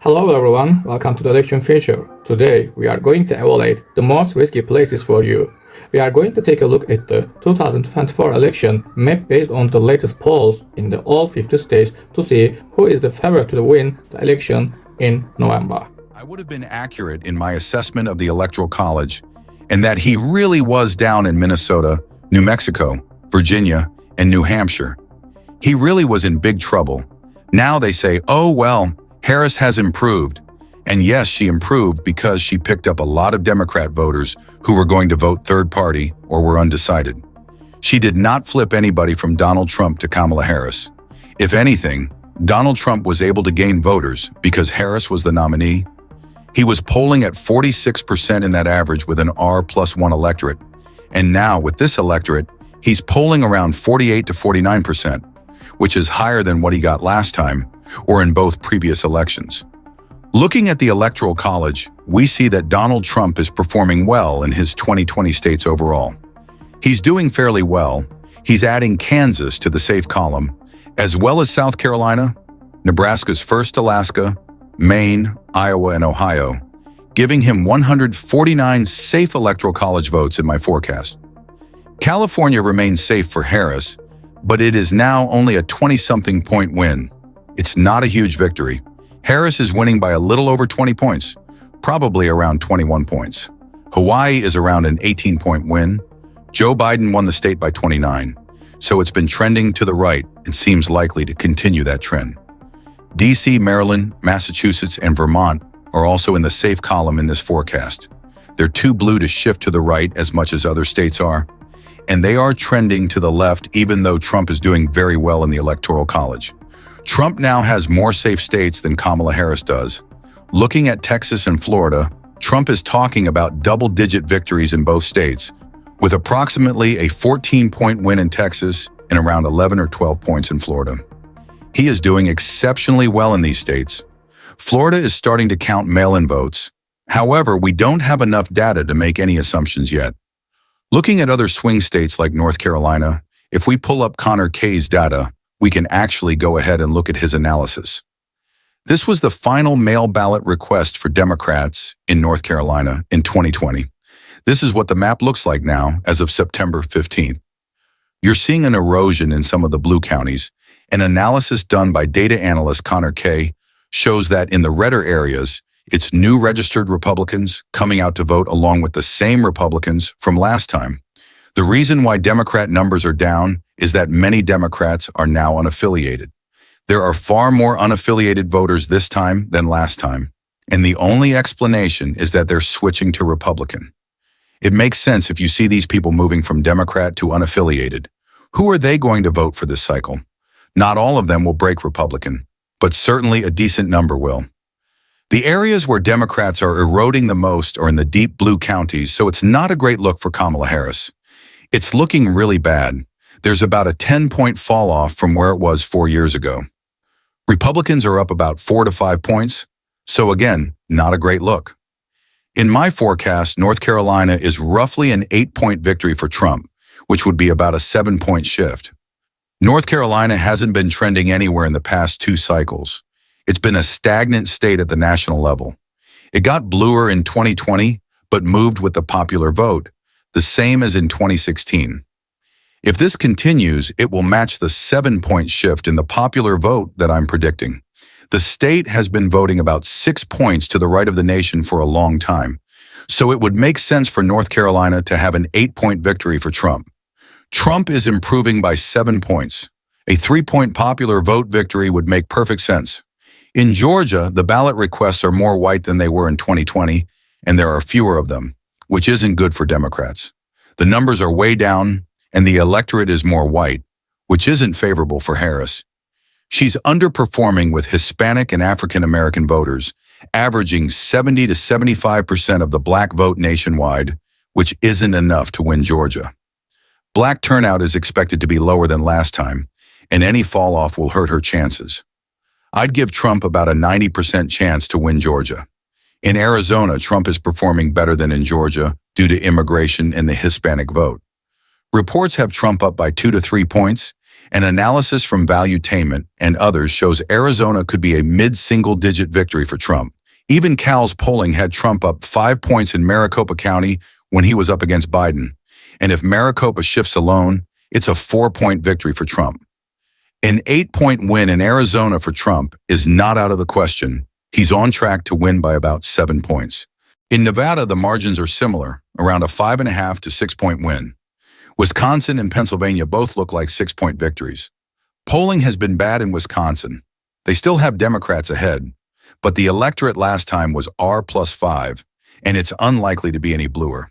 Hello everyone, welcome to the election feature. Today we are going to evaluate the most risky places for you. We are going to take a look at the 2024 election map based on the latest polls in the all 50 states to see who is the favorite to win the election in November. I would have been accurate in my assessment of the Electoral College, and that he really was down in Minnesota, New Mexico, Virginia, and New Hampshire. He really was in big trouble. Now they say, oh well, Harris has improved. And yes, she improved because she picked up a lot of Democrat voters who were going to vote third party or were undecided. She did not flip anybody from Donald Trump to Kamala Harris. If anything, Donald Trump was able to gain voters because Harris was the nominee. He was polling at 46% in that average with an R+1 electorate. And now with this electorate, he's polling around 48 to 49%, which is higher than what he got last time or in both previous elections. Looking at the Electoral College, we see that Donald Trump is performing well in his 2020 states overall. He's doing fairly well. He's adding Kansas to the safe column, as well as South Carolina, Nebraska's first Alaska, Maine, Iowa, and Ohio, giving him 149 safe Electoral College votes in my forecast. California remains safe for Harris, but it is now only a 20-something point win. It's not a huge victory. Harris is winning by a little over 20 points, probably around 21 points. Hawaii is around an 18-point win. Joe Biden won the state by 29, so it's been trending to the right and seems likely to continue that trend. DC, Maryland, Massachusetts, and Vermont are also in the safe column in this forecast. They're too blue to shift to the right as much as other states are, and they are trending to the left even though Trump is doing very well in the Electoral College. Trump now has more safe states than Kamala Harris does. Looking at Texas and Florida, Trump is talking about double-digit victories in both states, with approximately a 14-point win in Texas and around 11 or 12 points in Florida. He is doing exceptionally well in these states. Florida is starting to count mail-in votes. However, we don't have enough data to make any assumptions yet. Looking at other swing states like North Carolina, if we pull up Connor K's data, we can actually go ahead and look at his analysis. This was the final mail ballot request for Democrats in North Carolina in 2020. This is what the map looks like now as of September 15th. You're seeing an erosion in some of the blue counties. An analysis done by data analyst Connor K shows that in the redder areas, it's new registered Republicans coming out to vote along with the same Republicans from last time. The reason why Democrat numbers are down is that many Democrats are now unaffiliated. There are far more unaffiliated voters this time than last time, and the only explanation is that they're switching to Republican. It makes sense if you see these people moving from Democrat to unaffiliated. Who are they going to vote for this cycle? Not all of them will break Republican, but certainly a decent number will. The areas where Democrats are eroding the most are in the deep blue counties, so it's not a great look for Kamala Harris. It's looking really bad. There's about a 10-point fall off from where it was 4 years ago. Republicans are up about 4 to 5 points, so again, not a great look. In my forecast, North Carolina is roughly an 8-point victory for Trump, which would be about a 7-point shift. North Carolina hasn't been trending anywhere in the past 2 cycles. It's been a stagnant state at the national level. It got bluer in 2020, but moved with the popular vote, the same as in 2016. If this continues, it will match the 7-point shift in the popular vote that I'm predicting. The state has been voting about 6 points to the right of the nation for a long time, so it would make sense for North Carolina to have an 8-point victory for Trump. Trump is improving by 7 points. A 3-point popular vote victory would make perfect sense. In Georgia, the ballot requests are more white than they were in 2020, and there are fewer of them, which isn't good for Democrats. The numbers are way down, and the electorate is more white, which isn't favorable for Harris. She's underperforming with Hispanic and African American voters, averaging 70 to 75% of the black vote nationwide, which isn't enough to win Georgia. Black turnout is expected to be lower than last time, and any fall off will hurt her chances. I'd give Trump about a 90% chance to win Georgia. In Arizona, Trump is performing better than in Georgia due to immigration and the Hispanic vote. Reports have Trump up by 2 to 3 points, An analysis from Valuetainment and others shows Arizona could be a mid-single-digit victory for Trump. Even Cal's polling had Trump up 5 points in Maricopa County when he was up against Biden. And if Maricopa shifts alone, it's a 4-point victory for Trump. An 8-point win in Arizona for Trump is not out of the question. He's on track to win by about 7 points. In Nevada, the margins are similar, around a 5.5 to 6-point win. Wisconsin and Pennsylvania both look like 6-point victories. Polling has been bad in Wisconsin. They still have Democrats ahead, but the electorate last time was R+5, and it's unlikely to be any bluer.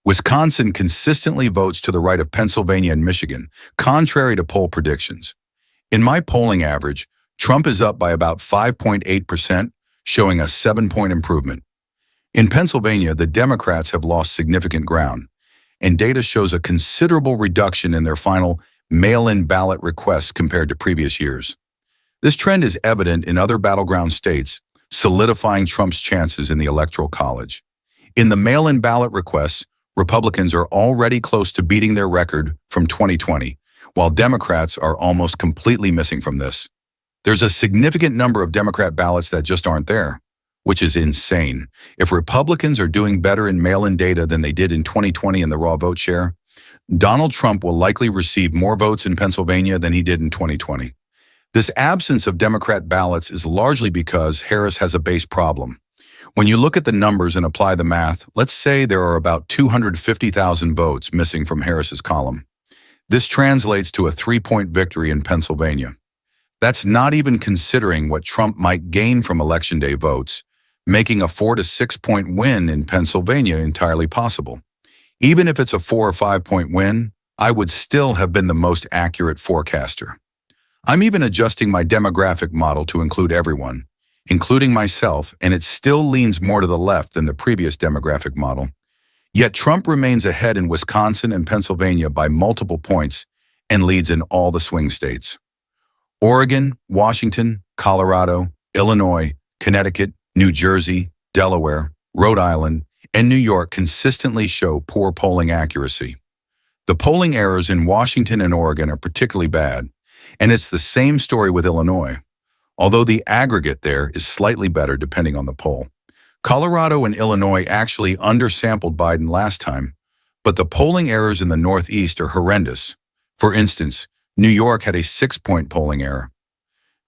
Wisconsin consistently votes to the right of Pennsylvania and Michigan, contrary to poll predictions. In my polling average, Trump is up by about 5.8%, showing a 7-point improvement. In Pennsylvania, the Democrats have lost significant ground, and data shows a considerable reduction in their final mail-in ballot requests compared to previous years. This trend is evident in other battleground states, solidifying Trump's chances in the Electoral College. In the mail-in ballot requests, Republicans are already close to beating their record from 2020, while Democrats are almost completely missing from this. There's a significant number of Democrat ballots that just aren't there, which is insane. If Republicans are doing better in mail-in data than they did in 2020 in the raw vote share, Donald Trump will likely receive more votes in Pennsylvania than he did in 2020. This absence of Democrat ballots is largely because Harris has a base problem. When you look at the numbers and apply the math, let's say there are about 250,000 votes missing from Harris's column. This translates to a 3-point victory in Pennsylvania. That's not even considering what Trump might gain from Election Day votes, making a 4 to 6-point win in Pennsylvania entirely possible. Even if it's a 4 or 5-point win, I would still have been the most accurate forecaster. I'm even adjusting my demographic model to include everyone, including myself, and it still leans more to the left than the previous demographic model. Yet Trump remains ahead in Wisconsin and Pennsylvania by multiple points and leads in all the swing states. Oregon, Washington, Colorado, Illinois, Connecticut, New Jersey, Delaware, Rhode Island, and New York consistently show poor polling accuracy. The polling errors in Washington and Oregon are particularly bad, and it's the same story with Illinois, although the aggregate there is slightly better depending on the poll. Colorado and Illinois actually undersampled Biden last time, but the polling errors in the Northeast are horrendous. For instance, New York had a 6-point polling error.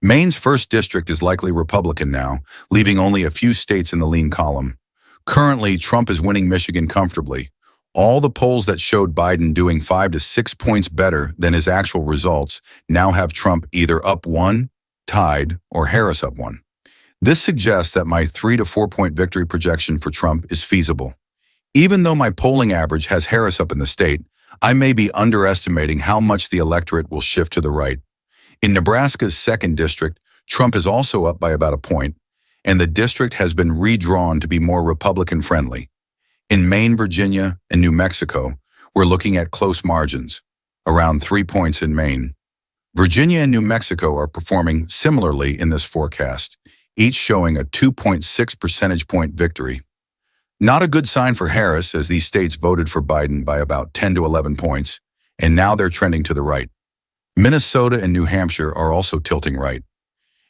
Maine's 1st district is likely Republican now, leaving only a few states in the lean column. Currently, Trump is winning Michigan comfortably. All the polls that showed Biden doing 5 to 6 points better than his actual results now have Trump either up 1, tied, or Harris up 1. This suggests that my 3 to 4-point victory projection for Trump is feasible. Even though my polling average has Harris up in the state, I may be underestimating how much the electorate will shift to the right. In Nebraska's 2nd district, Trump is also up by about a point, and the district has been redrawn to be more Republican-friendly. In Maine, Virginia, and New Mexico, we're looking at close margins, around 3 points in Maine. Virginia and New Mexico are performing similarly in this forecast, each showing a 2.6 percentage point victory. Not a good sign for Harris, as these states voted for Biden by about 10 to 11 points, and now they're trending to the right. Minnesota and New Hampshire are also tilting right.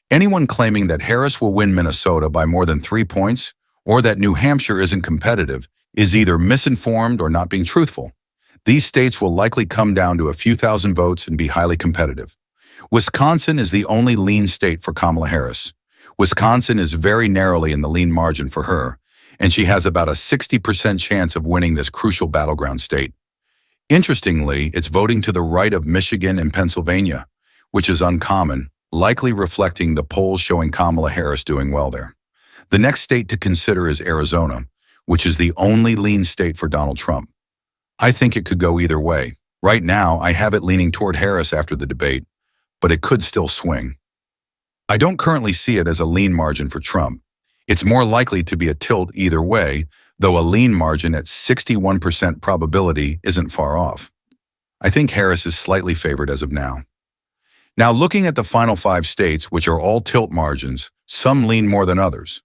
Anyone claiming that Harris will win Minnesota by more than 3 points, or that New Hampshire isn't competitive, is either misinformed or not being truthful. These states will likely come down to a few thousand votes and be highly competitive. Wisconsin is the only lean state for Kamala Harris. Wisconsin is very narrowly in the lean margin for her, and she has about a 60% chance of winning this crucial battleground state. Interestingly, it's voting to the right of Michigan and Pennsylvania, which is uncommon, likely reflecting the polls showing Kamala Harris doing well there. The next state to consider is Arizona, which is the only lean state for Donald Trump. I think it could go either way. Right now, I have it leaning toward Harris after the debate, but it could still swing. I don't currently see it as a lean margin for Trump. It's more likely to be a tilt either way, though a lean margin at 61% probability isn't far off. I think Harris is slightly favored as of now. Now, looking at the final 5 states, which are all tilt margins, some lean more than others.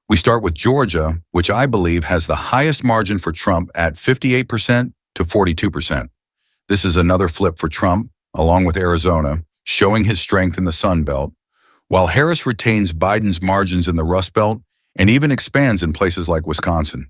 We start with Georgia, which I believe has the highest margin for Trump at 58% to 42%. This is another flip for Trump, along with Arizona, showing his strength in the Sun Belt, while Harris retains Biden's margins in the Rust Belt and even expands in places like Wisconsin.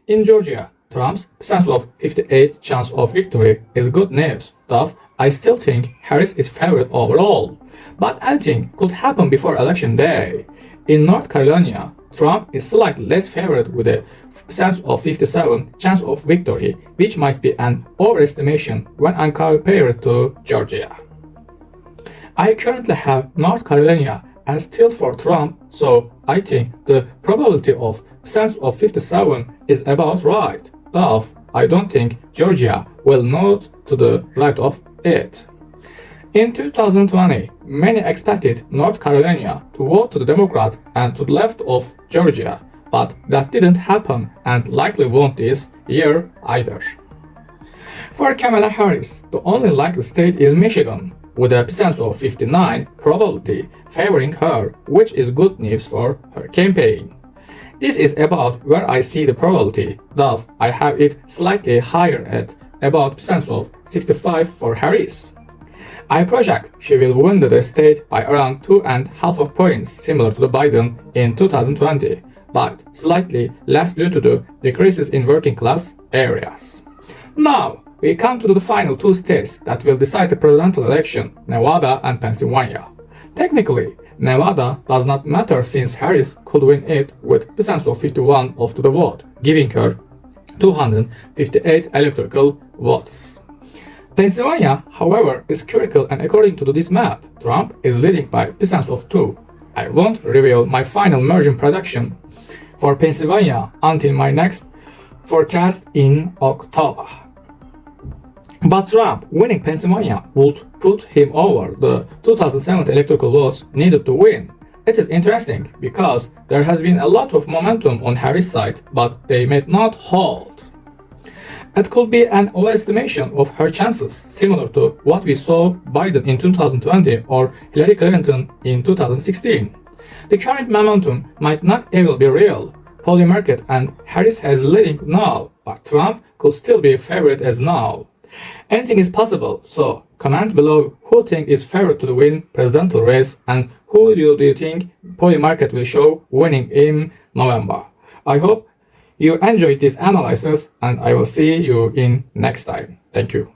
In Georgia, Trump's percent of 58 chance of victory is good news, though I still think Harris is favored overall. But anything could happen before election day. In North Carolina, Trump is slightly less favored with a percent of 57 chance of victory, which might be an overestimation when compared to Georgia. I currently have North Carolina as still for Trump, so I think the probability of percent of 57 is about right, though I don't think Georgia will nod to the right of it. In 2020, many expected North Carolina to vote to the Democrat and to the left of Georgia, but that didn't happen and likely won't this year either. For Kamala Harris, the only likely state is Michigan, with a percent of 59 probability favoring her, which is good news for her campaign. This is about where I see the probability, though I have it slightly higher at about percent of 65 for Harris. I project she will win the state by around 2.5 points, similar to the Biden in 2020, but slightly less due to the decreases in working class areas. Now, we come to the final two states that will decide the presidential election, Nevada and Pennsylvania. Technically, Nevada does not matter since Harris could win it with percent of 51 of the vote, giving her 258 electoral votes. Pennsylvania, however, is critical, and according to this map, Trump is leading by percent of 2. I won't reveal my final margin prediction for Pennsylvania until my next forecast in October. But Trump winning Pennsylvania would put him over the 2007 electoral votes needed to win. It is interesting because there has been a lot of momentum on Harris' side, but they may not hold. It could be an overestimation of her chances, similar to what we saw Biden in 2020 or Hillary Clinton in 2016. The current momentum might not even be real. Polling market and Harris has leading now, but Trump could still be favored as now. Anything is possible, so comment below who think is favored to win presidential race and who do you think polling market will show winning in November. I hope you enjoyed this analysis and I will see you in next time. Thank you.